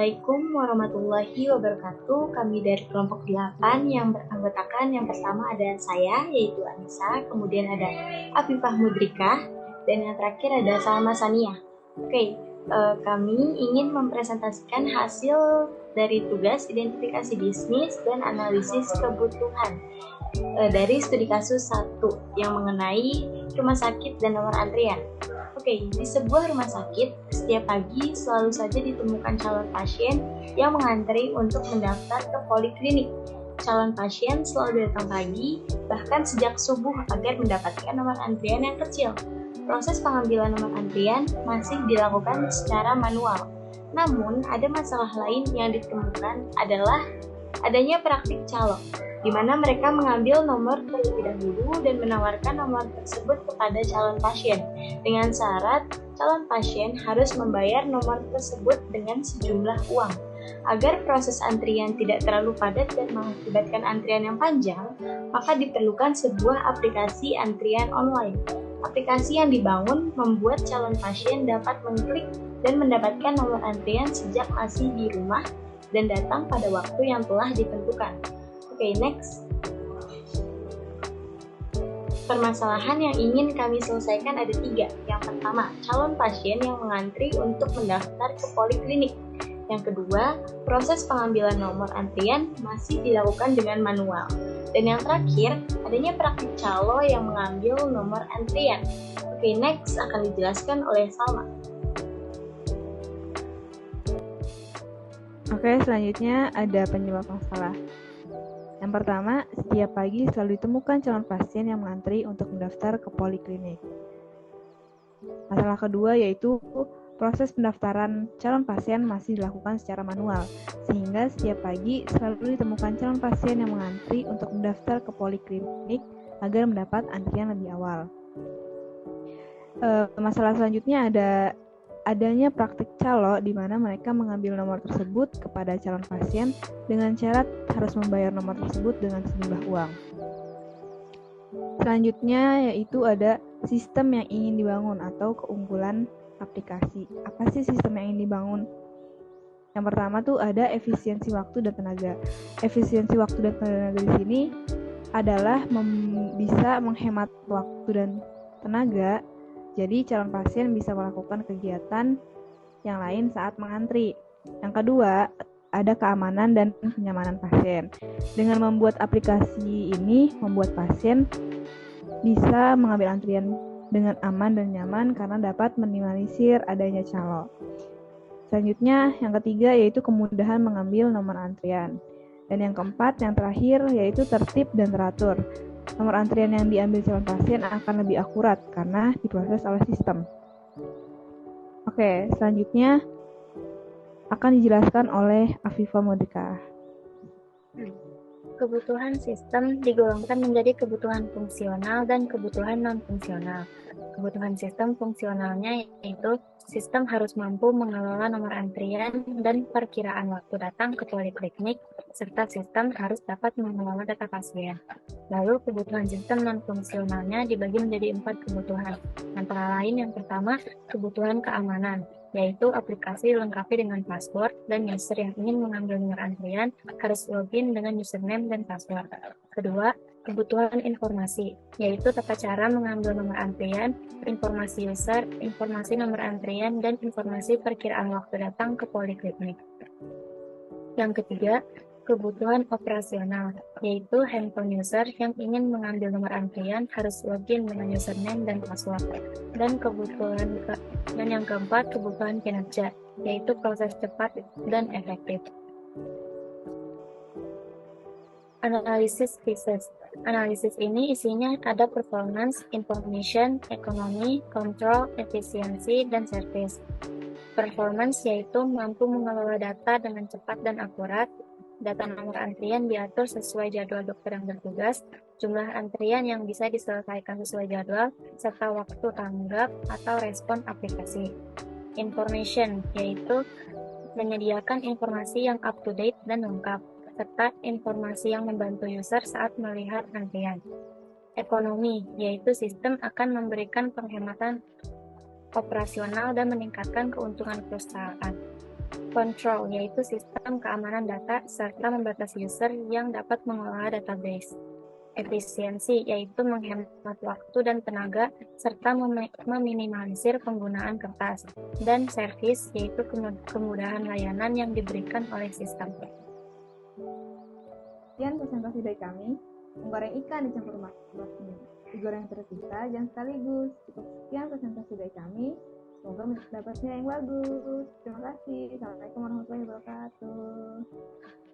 Assalamualaikum warahmatullahi wabarakatuh. Kami dari kelompok 8 yang beranggotakan yang pertama ada saya, yaitu Anissa, kemudian ada Afifah Mudrika, dan yang terakhir ada Salma Sania. Kami ingin mempresentasikan hasil dari tugas identifikasi bisnis dan analisis kebutuhan dari studi kasus 1 yang mengenai rumah sakit dan nomor antrian. Di sebuah rumah sakit, setiap pagi selalu saja ditemukan calon pasien yang mengantri untuk mendaftar ke poliklinik. Calon pasien selalu datang pagi, bahkan sejak subuh agar mendapatkan nomor antrian yang kecil. Proses pengambilan nomor antrian masih dilakukan secara manual. Namun, ada masalah lain yang ditemukan adalah adanya praktik calo, di mana mereka mengambil nomor terlebih dahulu dan menawarkan nomor tersebut kepada calon pasien dengan syarat calon pasien harus membayar nomor tersebut dengan sejumlah uang. Agar proses antrian tidak terlalu padat dan mengakibatkan antrian yang panjang, maka diperlukan sebuah aplikasi antrian online. Aplikasi yang dibangun membuat calon pasien dapat mengklik dan mendapatkan nomor antrian sejak masih di rumah dan datang pada waktu yang telah ditentukan. Next. Permasalahan yang ingin kami selesaikan ada 3. Yang pertama, calon pasien yang mengantri untuk mendaftar ke poliklinik. Yang kedua, proses pengambilan nomor antrian masih dilakukan dengan manual. Dan yang terakhir, adanya praktik calo yang mengambil nomor antrian. Next akan dijelaskan oleh Salma. Selanjutnya ada penyebab masalah. Yang pertama, setiap pagi selalu ditemukan calon pasien yang mengantri untuk mendaftar ke poliklinik. Masalah kedua yaitu proses pendaftaran calon pasien masih dilakukan secara manual, sehingga setiap pagi selalu ditemukan calon pasien yang mengantri untuk mendaftar ke poliklinik agar mendapat antrian lebih awal. Masalah selanjutnya adanya praktik calo di mana mereka mengambil nomor tersebut kepada calon pasien dengan syarat harus membayar nomor tersebut dengan sejumlah uang. Selanjutnya yaitu ada sistem yang ingin dibangun atau keunggulan aplikasi. Apa sih sistem yang ingin dibangun? Yang pertama tuh ada efisiensi waktu dan tenaga. Efisiensi waktu dan tenaga di sini adalah bisa menghemat waktu dan tenaga. Jadi calon pasien bisa melakukan kegiatan yang lain saat mengantri. Yang kedua, ada keamanan dan kenyamanan pasien. Dengan membuat aplikasi ini, membuat pasien bisa mengambil antrian dengan aman dan nyaman karena dapat minimalisir adanya calo. Selanjutnya, yang ketiga yaitu kemudahan mengambil nomor antrian. Dan yang keempat, yang terakhir yaitu tertib dan teratur. Nomor antrian yang diambil calon pasien akan lebih akurat karena diproses oleh sistem. Selanjutnya akan dijelaskan oleh Afifah Mudrika. Kebutuhan sistem digolongkan menjadi kebutuhan fungsional dan kebutuhan non-fungsional. Kebutuhan sistem fungsionalnya yaitu sistem harus mampu mengelola nomor antrian dan perkiraan waktu datang ke poliklinik, serta sistem harus dapat mengelola data pasien. Lalu kebutuhan sistem non-fungsionalnya dibagi menjadi 4 kebutuhan. Antara lain yang pertama, kebutuhan keamanan, yaitu aplikasi dilengkapi dengan password dan user yang ingin mengambil nomor antrian harus login dengan username dan password. Kedua, kebutuhan informasi, yaitu tata cara mengambil nomor antrian, informasi user, informasi nomor antrian, dan informasi perkiraan waktu datang ke poliklinik. Yang ketiga, kebutuhan operasional, yaitu handphone user yang ingin mengambil nomor antrian harus login dengan username dan password. Dan yang keempat, kebutuhan kinerja, yaitu proses cepat dan efektif. Analisis pieces. Analisis ini isinya ada performance, information, ekonomi, control, efisiensi, dan service. Performance yaitu mampu mengelola data dengan cepat dan akurat. Data nomor antrian diatur sesuai jadwal dokter yang bertugas, jumlah antrian yang bisa diselesaikan sesuai jadwal, serta waktu tanggap atau respon aplikasi. Information yaitu menyediakan informasi yang up-to-date dan lengkap, serta informasi yang membantu user saat melihat antrian. Ekonomi yaitu sistem akan memberikan penghematan operasional dan meningkatkan keuntungan perusahaan. control, yaitu sistem keamanan data, serta membatasi user yang dapat mengelola database. Efisiensi, yaitu menghemat waktu dan tenaga, serta meminimalisir penggunaan kertas. Dan service, yaitu kemudahan layanan yang diberikan oleh sistem. Sekian presentasi dari kami, menggoreng ikan dicampur masing. Digoreng terpisah dan sekaligus. Cukup sekian presentasi dari kami. Semoga mendapatnya yang bagus. Terima kasih. Assalamualaikum warahmatullahi wabarakatuh.